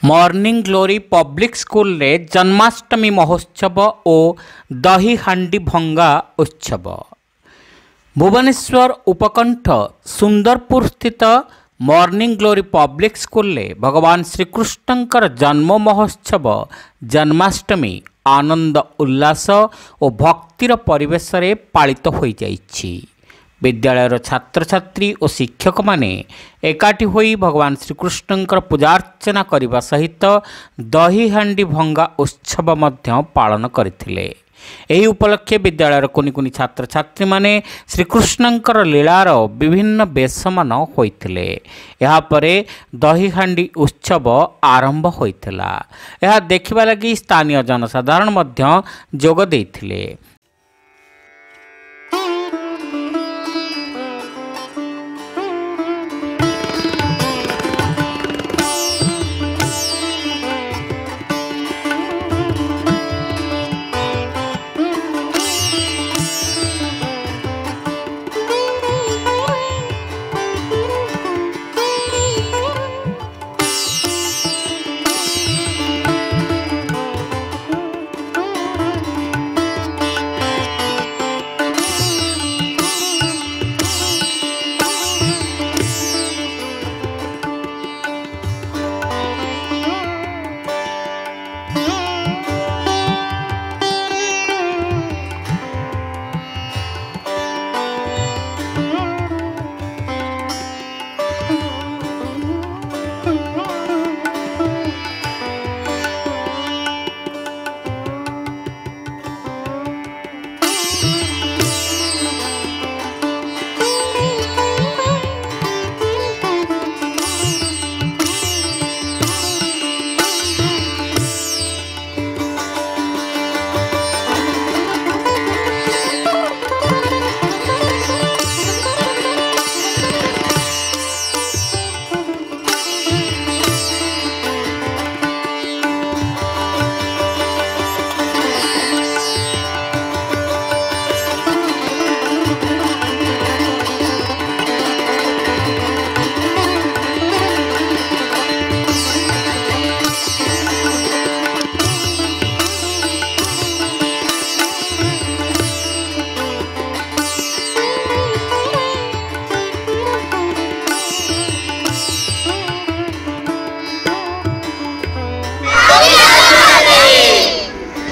Morning glory public school रे जन्माष्टमी महोत्सव और दही हांडी भंगा उत्सव। भुवनेश्वर उपकंठ सुंदरपुर स्थित मॉर्निंग ग्लोरी पब्लिक स्कूल रे भगवान श्रीकृष्णंकर जन्म महोत्सव जन्माष्टमी आनंद उल्लास और भक्तिर परिवेश रे पालित हो जाइछि। विद्यालयर छात्र छात्री और शिक्षक माने एकाठी होई भगवान श्रीकृष्णंकर पूजार्चना करने सहित दही हांडी भंगा उत्सव मध्य पालन करथिले। एही उपलक्षे विद्यालयर कुनि कुनि छात्र छात्री माने श्रीकृष्णंकर लीलार विभिन्न बेशमान होइथिले। एहा परे दही हांडी उत्सव आरंभ होइथिला। एहा देखिबा लागि स्थानीय जनसाधारण मध्य जोग देइथिले।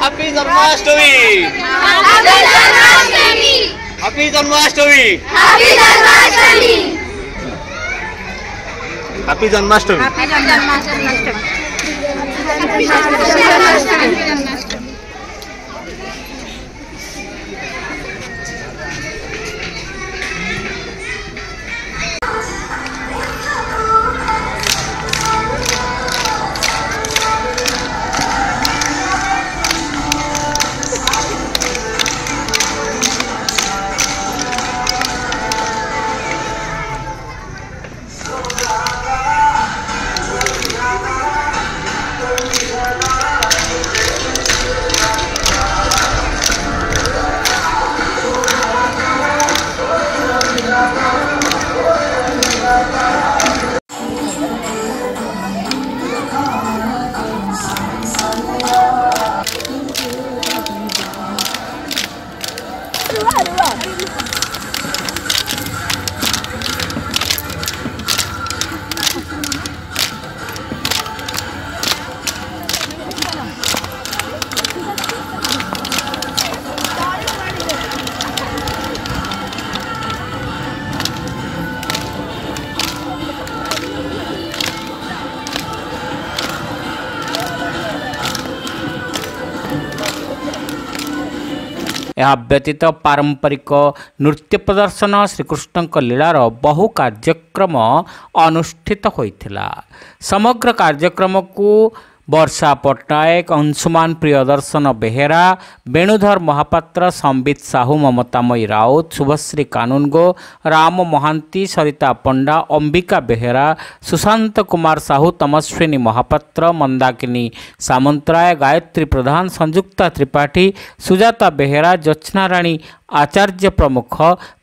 Happy Janmashtami happy Janmashtami happy Janmashtami यह व्यतीत पारंपरिक नृत्य प्रदर्शन श्रीकृष्ण लीलार बहु कार्यक्रम अनुष्ठित होइथिला। समग्र कार्यक्रम को वर्षा पट्टनायक, अंशुमान प्रियदर्शन बेहेरा, वेणुधर महापात्र, संबित साहू, ममतामयी राउत, शुभश्री कानुनगो, राम महांती, सरिता पंडा, अंबिका बेहेरा, सुशांत कुमार साहू, तमस्विनी महापात्र, मंदाकिनी सामंतराय, गायत्री प्रधान, संयुक्ता त्रिपाठी, सुजाता बेहेरा, ज्योत्स्ना राणी आचार्य प्रमुख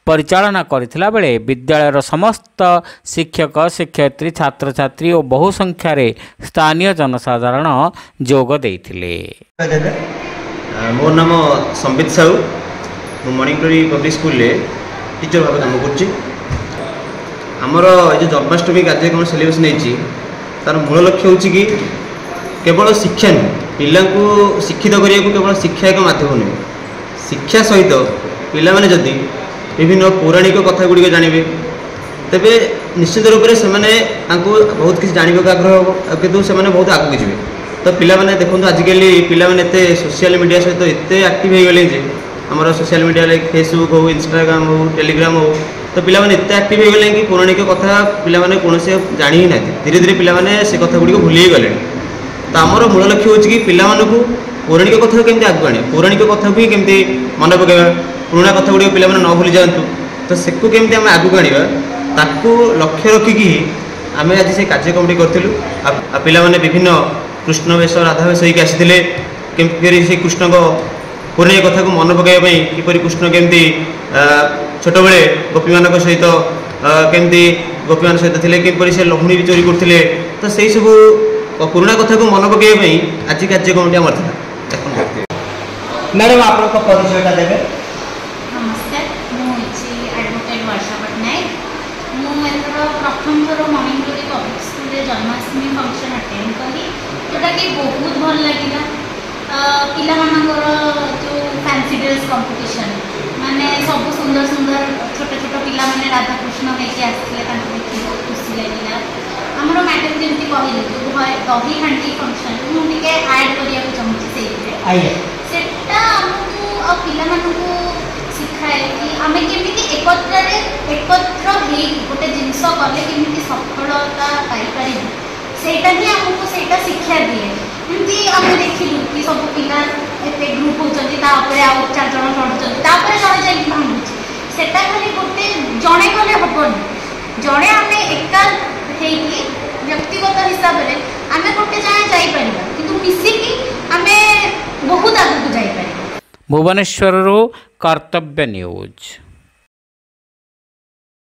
परिचालना करथिला बेले विद्यालयर समस्त शिक्षक शिक्षयित्री छात्र छात्री और बहु संख्यार स्थानीय जनसाधारण जोग देइथिले। मोर नाम संबित साहू मु मणिपुरी पब्लिक स्कूल टीचर भाव काम कर आमर जो जन्माष्टमी कार्यक्रम सेलिब्रेशन होती तार मूल लक्ष्य हूँ कि केवल शिक्षा नुह पिला शिक्षित करने को केवल शिक्षा एक माध्यम नुहे शिक्षा सहित पिला माने जदि विभिन्न पौराणिक कथा गुड़िक जानवे तेरे निश्चित रूप से बहुत किसी जानने का आग्रह हम कितु से बहुत आगे जी तो पिलाने देखो आजिकल पिलाने एत सोशल मीडिया सहित एत एक्टिव हो गले आमर सोशल मीडिया लाइक फेसबुक हो इंस्टाग्राम हो टेलीग्राम हो तो पिलाने एत एक्टिव हो गले कि पौराणिक कथा पिलाने कौन से जानी ही ना धीरे धीरे पिलाने से कथा गुड़िक भूली गले तो आमर मूल लक्ष्य हूँ कि पिलाମାନଙ୍କୁ पौराणिक कथा केमती आगे आने पौराणिक कथा भी केमती मन पकेबा पुराणा कथा गुड़िक पिलाने न भूली जातु तो सेको केमती आम आगू आने ताकू लक्ष्य रखिकी आम आज से कार्यक्रम करूँ पिलाने विभिन्न कृष्ण वेश राधा वेश होकर आसी केमती से कृष्ण को पौराणिक कथा को मन पकड़ाई किपर कृष्ण केमती छोट बड़े गोपी मान सहित केमती गोपी मान सहित थे किपर से लहुणी भी चोरी करते तो से सब पुराणा कथा को मन पकड़ाई आज कार्यक्रम आम था। मैडम आप परिचयटा देवे। नमस्कार मुझे एडवोकेट वर्षा पट्टनायक मुझे प्रथम थर Manipuri public school Janmashtami function attend कली जोटा कि बहुत भल लगे पिला जो फैंसी ड्रेस कंपटीशन माने सब सुंदर सुंदर छोट छोट पिला माने राधा कृष्ण लेके आसते देखिए बहुत खुशी लगे आमर मैडम जमी कहले जो दही हांडी फंक्शन मुझे ऐड करने चाहूँगी से पिलाମାନଙ୍କୁ ଶିଖାଏ कि आम केमी एकत्र गोटे जिनस कले केमी सफलता पाइपर सेटा ही आमको सेटा शिक्षा दिए एमती आम देखिलु कि सब पिला एत ग्रुप होती आउ 4 जन चढ़ुं जड़े जा भांगुचे सेटा खाली गोटे जड़े कले हेनी जड़े आम एका व्यक्तिगत हिसाब से आम गोटे जाए जापर कि मिसिकी आम बहुत आगू जापर। भुवनेश्वर कर्तव्य न्यूज।